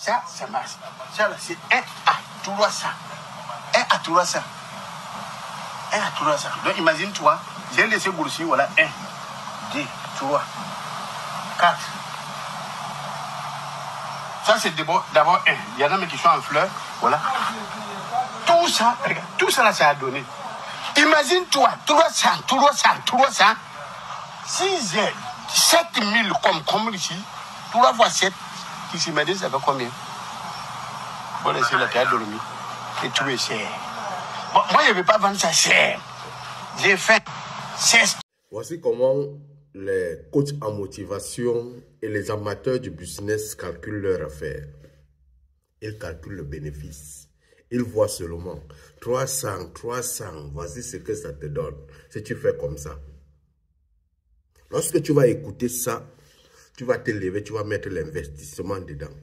ça marche. Ça, c'est 1 à 300. 1 à 300. 1 à 300. Donc, imagine-toi, j'ai laissé grossir, voilà, 1, 2, 3, 4. Ça, c'est d'abord 1. Il y en a même qui sont en fleurs, voilà. Tout ça, regarde, tout ça, là, ça a donné. Imagine-toi, 300, 6 heures, 7000 comme ici, 3 fois 7, qui s'imagine, ça fait combien? Bon, laissez la terre dormir. Et tout est cher. Bon, moi, je ne vais pas vendre ça cher. J'ai fait 16. Voici comment les coachs en motivation et les amateurs du business calculent leur affaire. Ils calculent le bénéfice. Ils voient seulement 300, voici ce que ça te donne. Si tu fais comme ça. Lorsque tu vas écouter ça, tu vas te lever, tu vas mettre l'investissement dedans.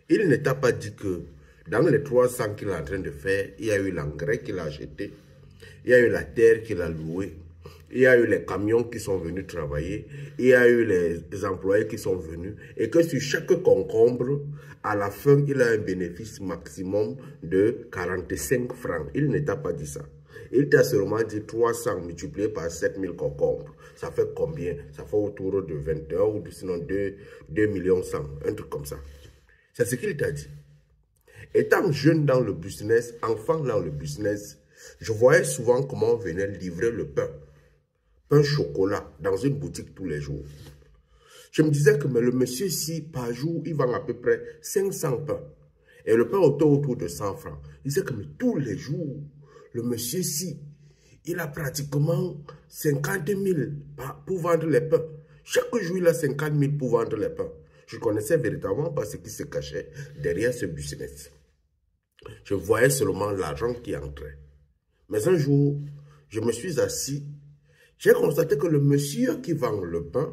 Il ne t'a pas dit que dans les 300 qu'il est en train de faire, il y a eu l'engrais qu'il a acheté, il y a eu la terre qu'il a louée, il y a eu les camions qui sont venus travailler, il y a eu les employés qui sont venus, et que sur chaque concombre, à la fin, il a un bénéfice maximum de 45 francs. Il ne t'a pas dit ça. Il t'a seulement dit 300 multiplié par 7000 concombres. Ça fait combien? Ça fait autour de 21 ou sinon 2 millions 100, un truc comme ça. C'est ce qu'il t'a dit. Étant jeune dans le business, enfant dans le business, je voyais souvent comment on venait livrer le pain chocolat dans une boutique tous les jours. Je me disais que mais le monsieur ici, par jour, il vend à peu près 500 pains. Et le pain autour de 100 francs. Il disait que mais tous les jours, le monsieur ici, il a pratiquement 50 000 pour vendre les pains. Chaque jour, il a 50 000 pour vendre les pains. Je connaissais véritablement pas ce qui se cachait derrière ce business. Je voyais seulement l'argent qui entrait. Mais un jour, je me suis assis. J'ai constaté que le monsieur qui vend le pain,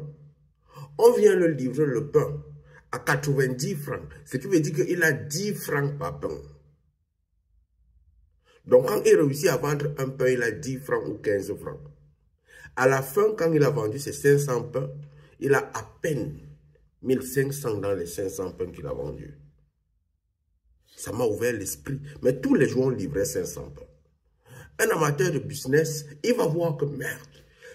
on vient le livrer le pain à 90 francs. Ce qui veut dire qu'il a 10 francs par pain. Donc, quand il réussit à vendre un pain, il a 10 francs ou 15 francs. À la fin, quand il a vendu ses 500 pains, il a à peine 1500 dans les 500 pains qu'il a vendus. Ça m'a ouvert l'esprit. Mais tous les jours, on livrait 500 pains. Un amateur de business, il va voir que merde.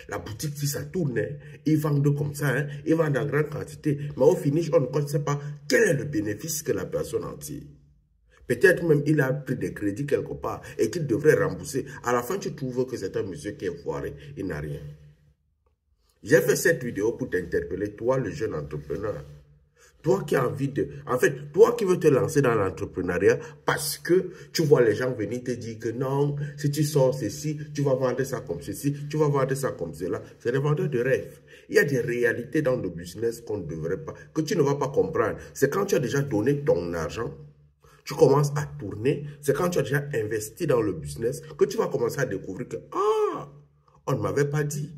La boutique, si ça tourne, ils vendent comme ça, hein, ils vendent en grande quantité. Mais au finish, on ne sait pas quel est le bénéfice que la personne en tire. Peut-être même il a pris des crédits quelque part et qu'il devrait rembourser. À la fin, tu trouves que c'est un monsieur qui est foiré. Il n'a rien. J'ai fait cette vidéo pour t'interpeller, toi, le jeune entrepreneur. Toi qui as envie de... En fait, toi qui veux te lancer dans l'entrepreneuriat parce que tu vois les gens venir te dire que non, si tu sors ceci, tu vas vendre ça comme ceci, tu vas vendre ça comme cela. C'est des vendeurs de rêves. Il y a des réalités dans le business qu'on ne devrait pas, que tu ne vas pas comprendre. C'est quand tu as déjà donné ton argent, tu commences à tourner. C'est quand tu as déjà investi dans le business que tu vas commencer à découvrir que, ah, on ne m'avait pas dit.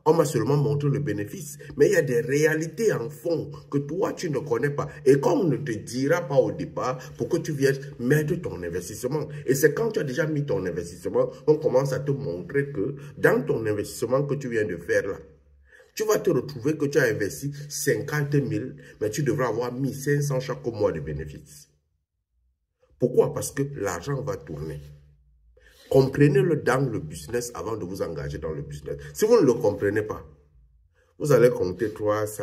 On m'a seulement montré le bénéfice. Mais il y a des réalités en fond que toi, tu ne connais pas. Et comme on ne te dira pas au départ pour que tu viennes mettre ton investissement. Et c'est quand tu as déjà mis ton investissement, on commence à te montrer que dans ton investissement que tu viens de faire là, tu vas te retrouver que tu as investi 50 000, mais tu devras avoir 1500 chaque mois de bénéfices. Pourquoi? Parce que l'argent va tourner. Comprenez-le dans le business avant de vous engager dans le business. Si vous ne le comprenez pas, vous allez compter 300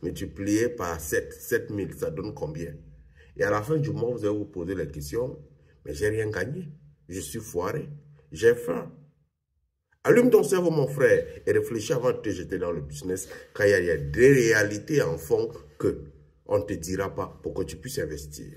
multiplié par 7000, ça donne combien? Et à la fin du mois, vous allez vous poser la question, mais j'ai rien gagné, je suis foiré, j'ai faim. Allume ton cerveau, mon frère, et réfléchis avant de te jeter dans le business, car il y a des réalités en fond que on ne te dira pas pour que tu puisses investir.